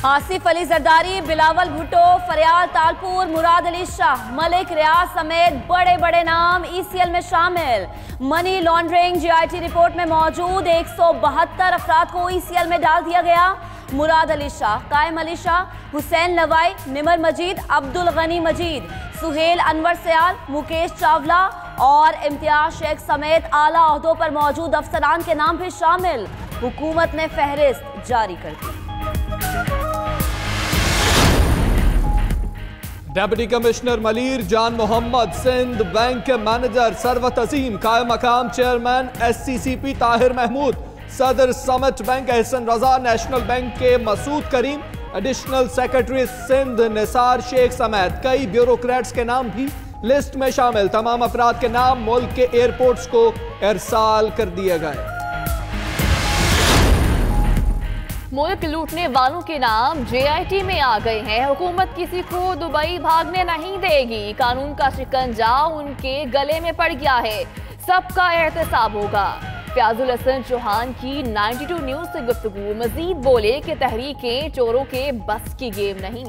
आसिफ अली जरदारी, बिलावल भुट्टो, फरियाल तालपुर, मुराद अली शाह, मलिक रियाज समेत बड़े बड़े नाम ECL में शामिल। मनी लॉन्ड्रिंग GIT रिपोर्ट में मौजूद 172 अफराद को ECL में डाल दिया गया। मुराद अली शाह, कायम अली शाह, हुसैन लवाई, निमर मजीद, अब्दुल गनी मजीद, सुहेल अनवर सयाल, मुकेश चावला और इम्तियाज शेख समेत आला ओहदों पर मौजूद अफसरान के नाम भी शामिल। हुकूमत ने फहरिस्त जारी कर दी। डेप्यूटी कमिश्नर मलीर जान मोहम्मद, सिंध बैंक के मैनेजर सरवत अजीम, कायम मकाम चेयरमैन SCCP ताहिर महमूद, सदर समत बैंक एहसन रजा, नेशनल बैंक के मसूद करीम, एडिशनल सेक्रेटरी सिंध निसार शेख समेत कई ब्यूरोक्रेट्स के नाम भी लिस्ट में शामिल। तमाम अफराद के नाम मुल्क के एयरपोर्ट्स को इरसाल कर दिए गए। मुल्क लूटने वालों के नाम JIT में आ गए हैं। हुकूमत किसी को दुबई भागने नहीं देगी। कानून का शिकंजा उनके गले में पड़ गया है। सबका एहतसाब होगा। फयाजुल हसन चौहान की 92 न्यूज से गुफ्तगू। मजीद बोले कि तहरीकें चोरों के बस की गेम नहीं।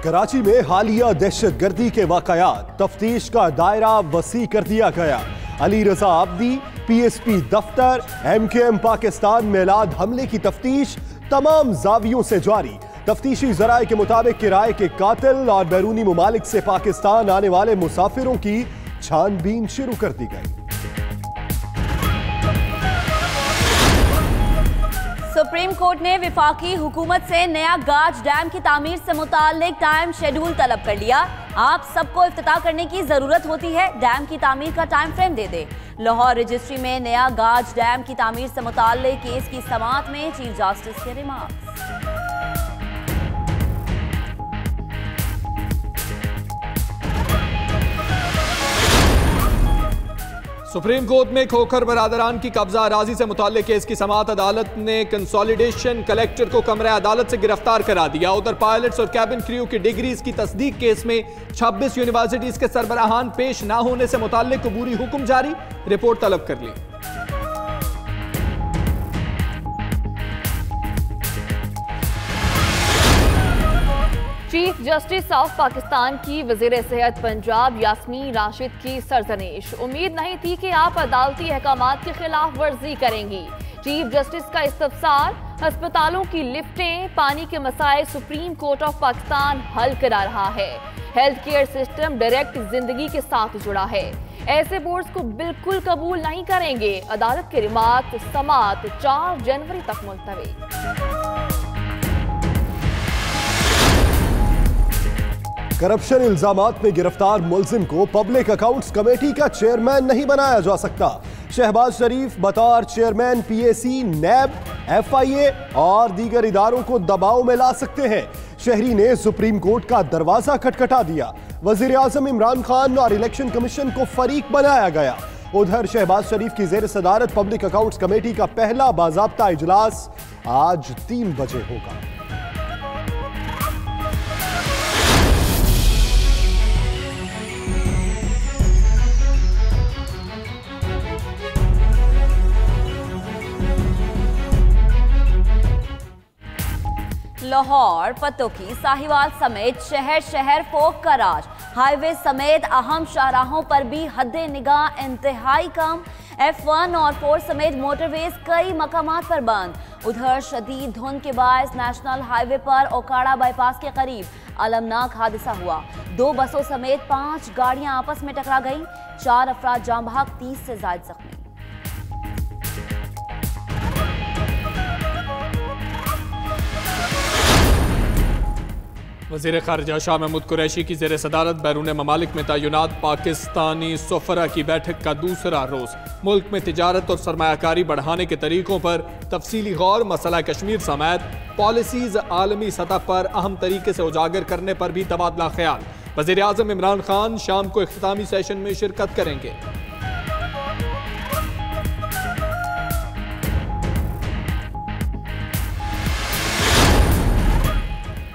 कराची में हालिया दहशतगर्दी के वाकयात, तफ्तीश का दायरा वसी कर दिया गया। अली रजा आबदी, PSP दफ्तर, MKM पाकिस्तान मेलाद हमले की तफ्तीश तमाम जावियों से जारी। तफ्तीशी जराये के मुताबिक किराए के कातिल और बैरूनी मुमालिक से पाकिस्तान आने वाले मुसाफिरों की छानबीन शुरू कर दी गई। सुप्रीम कोर्ट ने विफाकी हुकूमत से नया गाज डैम की तामीर से मुताल्लिक टाइम शेड्यूल तलब कर लिया। आप सबको इफ्तिताह करने की जरूरत होती है, डैम की तामीर का टाइम फ्रेम दे दे। लाहौर रजिस्ट्री में नया गाज डैम की तामीर से मुताल्लिक केस की समाअत में चीफ जस्टिस के रिमार्क्स। सुप्रीम कोर्ट में खोखर बरादरान की कब्जा अराजी से मुताल्लिक केस की समाअत अदालत ने कंसोलिडेशन कलेक्टर को कमरे अदालत से गिरफ्तार करा दिया। उधर पायलट्स और कैबिन क्रू की डिग्रीज की तस्दीक केस में 26 यूनिवर्सिटीज के सरबराहान पेश न होने से मुताल्लिक अबूरी हुक्म जारी, रिपोर्ट तलब कर ली। चीफ जस्टिस ऑफ पाकिस्तान की वजीर सेहत पंजाब यास्मीन राशिद की सरजनीश। उम्मीद नहीं थी कि आप अदालती अहकामात की खिलाफ वर्जी करेंगी। चीफ जस्टिस का इस्तफसार। अस्पतालों की लिफ्टें, पानी के मसाइल सुप्रीम कोर्ट ऑफ पाकिस्तान हल करा रहा है। हेल्थ केयर सिस्टम डायरेक्ट जिंदगी के साथ जुड़ा है। ऐसे बोर्ड्स को बिल्कुल कबूल नहीं करेंगे। अदालत के रिमार्क। समाअत 4 जनवरी तक मुलतवी। करप्शन इल्जामात में गिरफ्तार मुलजिम को पब्लिक अकाउंट्स कमेटी का चेयरमैन नहीं बनाया जा सकता। शहबाज शरीफ बतौर चेयरमैन PAC, NAB, FIA और दीगर इदारों को दबाव में ला सकते हैं। शहरी ने सुप्रीम कोर्ट का दरवाजा खटखटा दिया। वजीर आजम इमरान खान और इलेक्शन कमीशन को फरीक बनाया गया। उधर शहबाज शरीफ की जेर सदारत पब्लिक अकाउंट्स कमेटी का पहला बाज़ाब्ता इजलास आज 3 बजे होगा। लाहौर, पतोकी, साहिवाल समेत शहर शहर फोक का राज। हाईवे समेत अहम शाहराहों पर भी हद्दे निगाह इंतहाई कम। F1 और 4 समेत मोटरवेज कई मकामात पर बंद। उधर शदीद धुंध के बायस नेशनल हाईवे पर ओकाड़ा बाईपास के करीब अलमनाक हादसा हुआ। 2 बसों समेत 5 गाड़ियां आपस में टकरा गईं। 4 अफराद जान बहक, 30 से ज्यादा जख्मी। वज़ीर ख़ारिजा शाह महमूद कुरैशी की ज़ेर सदारत बैरून ममालिक में तैनात पाकिस्तानी सफ़रा की बैठक का दूसरा रोज़। मुल्क में तिजारत और सरमायाकारी बढ़ाने के तरीकों पर तफसीली गौर, मसला कश्मीर समेत पॉलिसीज़ आलमी सतह पर अहम तरीके से उजागर करने पर भी तबादला ख्याल। वज़ीर आज़म इमरान खान शाम को इख्तितामी सेशन में शिरकत करेंगे।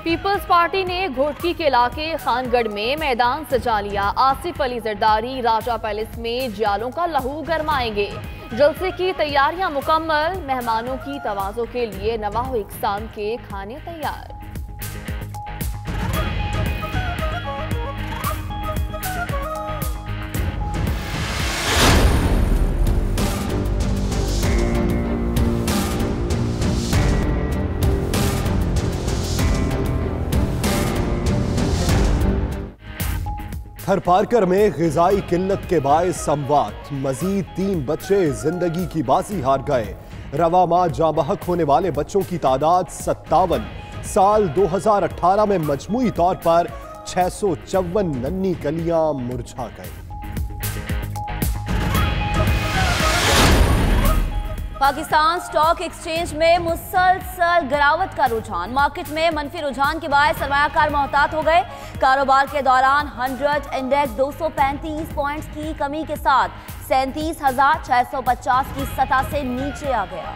पीपल्स पार्टी ने घोटकी के इलाके खानगढ़ में मैदान सजा लिया। आसिफ अली जरदारी राजा पैलेस में जालों का लहू गरमाएंगे। जलसे की तैयारियां मुकम्मल, मेहमानों की तवाज़ो के लिए नवाह इकसाम के खाने तैयार। थरपारकर में ग़िज़ाई किल्लत के बायस समवात, मजीद 3 बच्चे जिंदगी की बाजी हार गए। रवा माह जाँ बहक होने वाले बच्चों की तादाद 57। साल 2018 में मजमूई तौर पर 654 नन्ही कलियां मुरझा गई। पाकिस्तान स्टॉक एक्सचेंज में मुसलसल गिरावट का रुझान, मार्केट में मनफी रुझान के बाद सरमायाकार मोहतात हो गए। कारोबार के दौरान 100 इंडेक्स 235 पॉइंट्स की कमी के साथ 37,650 की सतह से नीचे आ गया।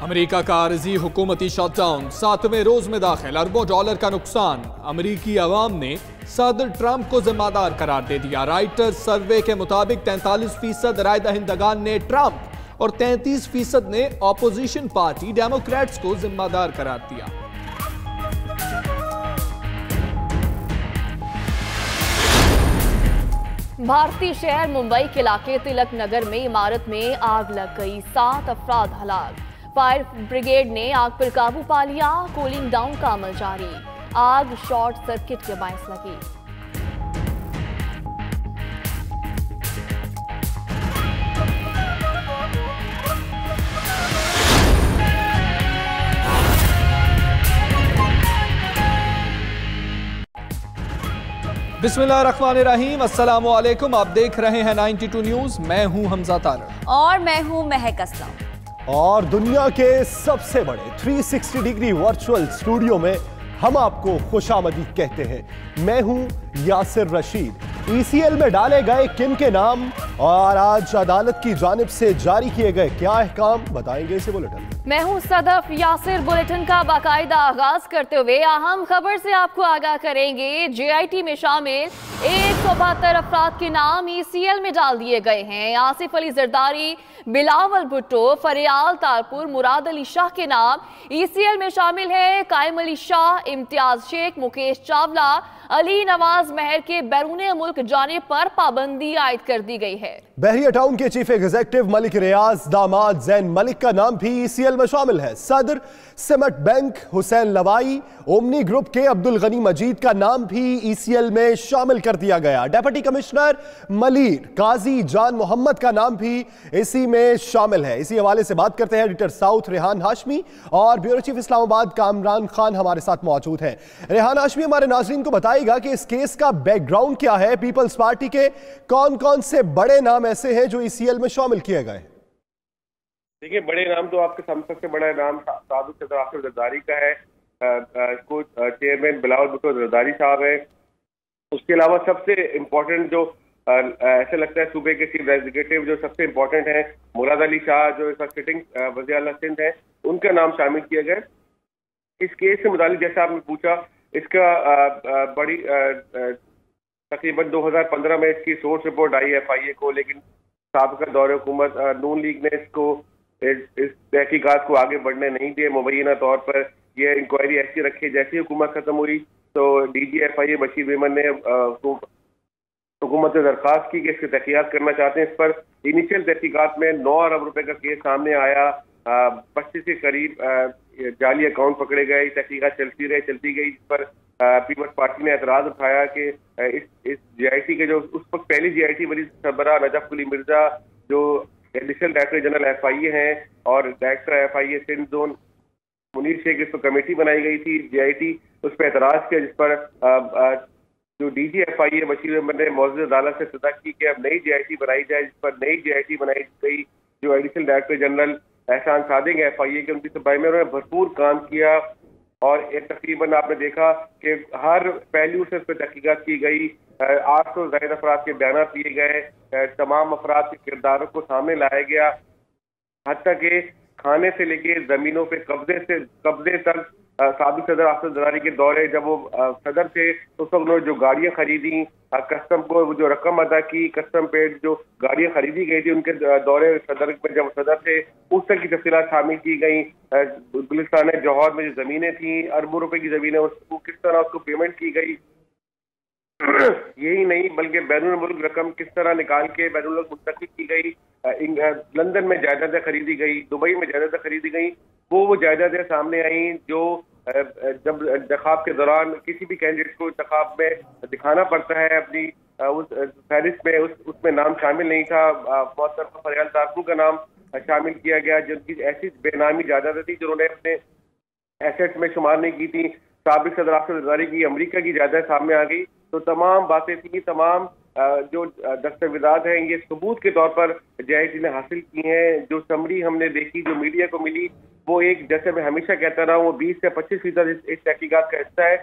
अमेरिका का आरजी हुकूमती शटडाउन 7वें रोज में दाखिल, अरबों डॉलर का नुकसान। अमेरिकी अवाम ने सदर ट्रंप को जिम्मेदार करार दे दिया। राइटर्स सर्वे के मुताबिक 43% राय दहिंदगान ने ट्रंप और 33% ने ऑपोजिशन पार्टी डेमोक्रेट्स को जिम्मेदार करार दिया। भारतीय शहर मुंबई के इलाके तिलक नगर में इमारत में आग लग गई, 7 अफराद हलाक। फायर ब्रिगेड ने आग पर काबू पा लिया, कूलिंग डाउन का अमल जारी। आग शॉर्ट सर्किट के बायस लगी। बिस्मिल्लाहिर्रहमानिर्रहीम, अस्सलाम वालेकुम। आप देख रहे हैं 92 न्यूज। मैं हूं हमजा तारड़ और मैं हूं महक असलम। और दुनिया के सबसे बड़े 360 डिग्री वर्चुअल स्टूडियो में हम आपको खुशामदीद कहते हैं। मैं हूं यासिर रशीद। ईसीएल में डाले गए किन के नाम और आज अदालत की जानिब से जारी किए गए क्या अहकाम, बताएंगे इसे बुलेटिन में। मैं हूं सदफ यासिर। बुलेटिन का बाकायदा आगाज करते हुए अहम खबर से आपको आगाह करेंगे। जेआईटी में शामिल 172 अफराद के नाम ईसीएल में डाल दिए गए हैं। आसिफ अली जरदारी, बिलावल भुट्टो, फरियाल तालपुर, मुराद अली शाह के नाम ईसीएल में शामिल है। कायम अली शाह, इम्तियाज शेख, मुकेश चावला, अली नवाज महर के बैरूने मुल्क जाने पर पाबंदी आयद कर दी गई है। बहरिया टाउन के चीफ एग्जीक्यूटिव मलिक रियाज, दामाद जैन मलिक का नाम भी ईसीएल में शामिल है। सदर सिमट बैंक हुसैन लवाई, ओमनी ग्रुप के अब्दुल गनी मजीद का नाम भी ईसीएल में शामिल कर दिया गया। डेप्यूटी कमिश्नर मलीर, काजी जान मोहम्मद का नाम भी इसी में शामिल है। इसी हवाले से बात करते हैं एडिटर साउथ रेहान हाशमी और ब्यूरो चीफ इस्लामाबाद कामरान खान हमारे साथ मौजूद हैं। रेहान हाशमी, हमारे नाज़रीन को बताएगा कि इस केस का बैकग्राउंड क्या है, पीपल्स पार्टी के कौन कौन से बड़े नाम ऐसे हैं जो ईसीएल में शामिल किए गए? देखिए, बड़े नाम तो आपके सामने सबसे बड़ा नाम साबिक सदर आसिफ जरदारी का है। इसको चेयरमैन बिलावल भुट्टो जरदारी साहब है। उसके अलावा सबसे इम्पोर्टेंट जो ऐसा लगता है सूबे के चीफ एग्जीक्यूटिव जो सबसे इम्पोर्टेंट है, मुराद अली शाह जो इस वक्त सिटिंग वज़ीर आला सिंध है, उनका नाम शामिल किया गया। इस केस से मुतालिक जैसा आपने पूछा, इसका बड़ी तकरीबन 2015 में इसकी सोर्स रिपोर्ट आई FIA को, लेकिन साबिक़ा दौर हुकूमत नून लीग ने इसको इस तहकीकात को आगे बढ़ने नहीं दिए। मुबैना तौर पर यह इंक्वायरी ऐसी रखी, जैसी हुकूमत खत्म हुई तो DG FIA बशीर मेमन ने हुकूमत से दरख्वास्त की कि इसकी तहकीकात करना चाहते हैं। इस पर इनिशियल तहकीकात में 9 अरब रुपए का केस सामने आया। 25 के करीब जाली अकाउंट पकड़े गए। तहकीकात चलती गई, जिस पर पीपल्स पार्टी ने एतराज उठाया कि इस GIT के जो उस वक्त पहली GIT बनी सरबराह नजफ कुली मिर्जा जो एडिशनल डायरेक्टर जनरल FIA हैं और director FIA Sindh zone Munir Sheikh, इस पर कमेटी बनाई गई थी GIT, उस पर एतराज किया, जिस पर जो DG FIA बशीर मेमन ने मौजूद अदालत से सदा की कि अब नई GIT बनाई जाए, जिस पर नई GIT बनाई गई। जो एडिशनल डायरेक्टर जनरल एहसान सादिक FIA के, उनकी सफाई में उन्होंने भरपूर काम किया और एक तकरीबन आपने देखा कि हर पहलू से उस पर तहकीकात की गई। 800 से ज़ायद अफराद के बयान दिए गए, तमाम अफराद के किरदारों को सामने लाया गया, हत्ता कि खाने से लेके जमीनों पे कब्जे तक साबिक सदर आसिफ जरदारी के दौरे जब वो सदर थे तो उस वक्त उन्होंने जो गाड़ियां खरीदी, कस्टम को वो जो रकम अदा की, कस्टम पेड जो गाड़ियां खरीदी गई थी उनके दौरे सदर में जब सदर थे उस तक की तफसीलात शामिल की गई। गुलिस्तान जौहर में जो जमीनें थी, अरबों रुपए की जमीनें, उसको किस तरह उसको पेमेंट की गई। यही नहीं बल्कि बैनुल मुल्क रकम किस तरह निकाल के बैनुल मुल्क मुंतकिल की गई। लंदन में जायदादें खरीदी गई, दुबई में जायदादें खरीदी गई। वो जायदादें सामने आई जो जब इंतखाब के दौरान किसी भी कैंडिडेट को इंतखाब में दिखाना पड़ता है अपनी उस फहरिस्त में, उसमें नाम शामिल नहीं था। मोहतरमा फरियाल तारपुर का नाम शामिल किया गया, जिनकी ऐसी बेनामी जायदादें थी जिन्होंने अपने एसेट्स में शुमार नहीं की थी। साबिक सदर आसिफ जरदारी की अमेरिका की जायदाद सामने आ गई। तो तमाम बातें थी, तमाम जो दस्तावेजात हैं ये सबूत के तौर पर JIT ने हासिल की हैं। जो समरी हमने देखी, जो मीडिया को मिली, वो एक, जैसे मैं हमेशा कहता रहा हूँ, वो 20 से 25% इस तहकीकात का हिस्सा है।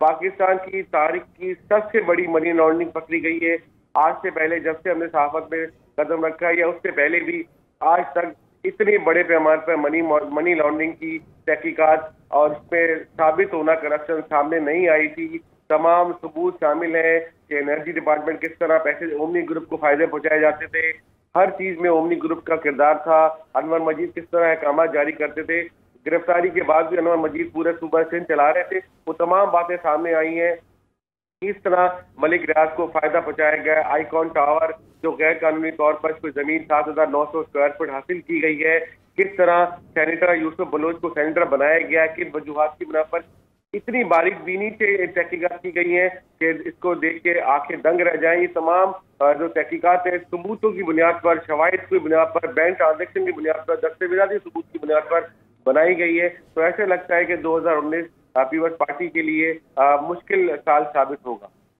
पाकिस्तान की तारीख की सबसे बड़ी मनी लॉन्ड्रिंग पकड़ी गई है। आज से पहले जब से हमने सहाफत में कदम रखा है या उससे पहले भी आज तक इतने बड़े पैमाने पर मनी लॉन्ड्रिंग की तहकीकात और उसमें साबित होना करप्शन सामने नहीं आई थी। तमाम सबूत शामिल हैं कि एनर्जी डिपार्टमेंट किस तरह पैसे ओमनी ग्रुप को फायदे पहुंचाए जाते थे, हर चीज में ओमनी ग्रुप का किरदार था। अनवर मजीद किस तरह अहकाम जारी करते थे, गिरफ्तारी के बाद भी अनवर मजीद पूरे सूबा सिंध चला रहे थे। वो तमाम बातें सामने आई हैं। इस तरह मलिक रियाज को फायदा पहुंचाया गया। आईकॉन टावर जो गैर कानूनी तौर पर कोई जमीन 7,900 स्क्वायर फुट हासिल की गई है, किस तरह सेनेटर यूसुफ बलोच को सेनेटर बनाया गया, किन वजूहात की बिना पर, इतनी बारीक बीनी से तहकीकात की गई है कि इसको देख के आंखें दंग रह जाएं। ये तमाम जो तहकीकात है सबूतों की बुनियाद पर, शवाहिद की बुनियाद पर, बैंक ट्रांजेक्शन की बुनियाद पर, दस्तावेजाती सबूत की बुनियाद पर बनाई गई है। तो ऐसे लगता है कि 2019 पीपल्स पार्टी के लिए मुश्किल साल साबित होगा।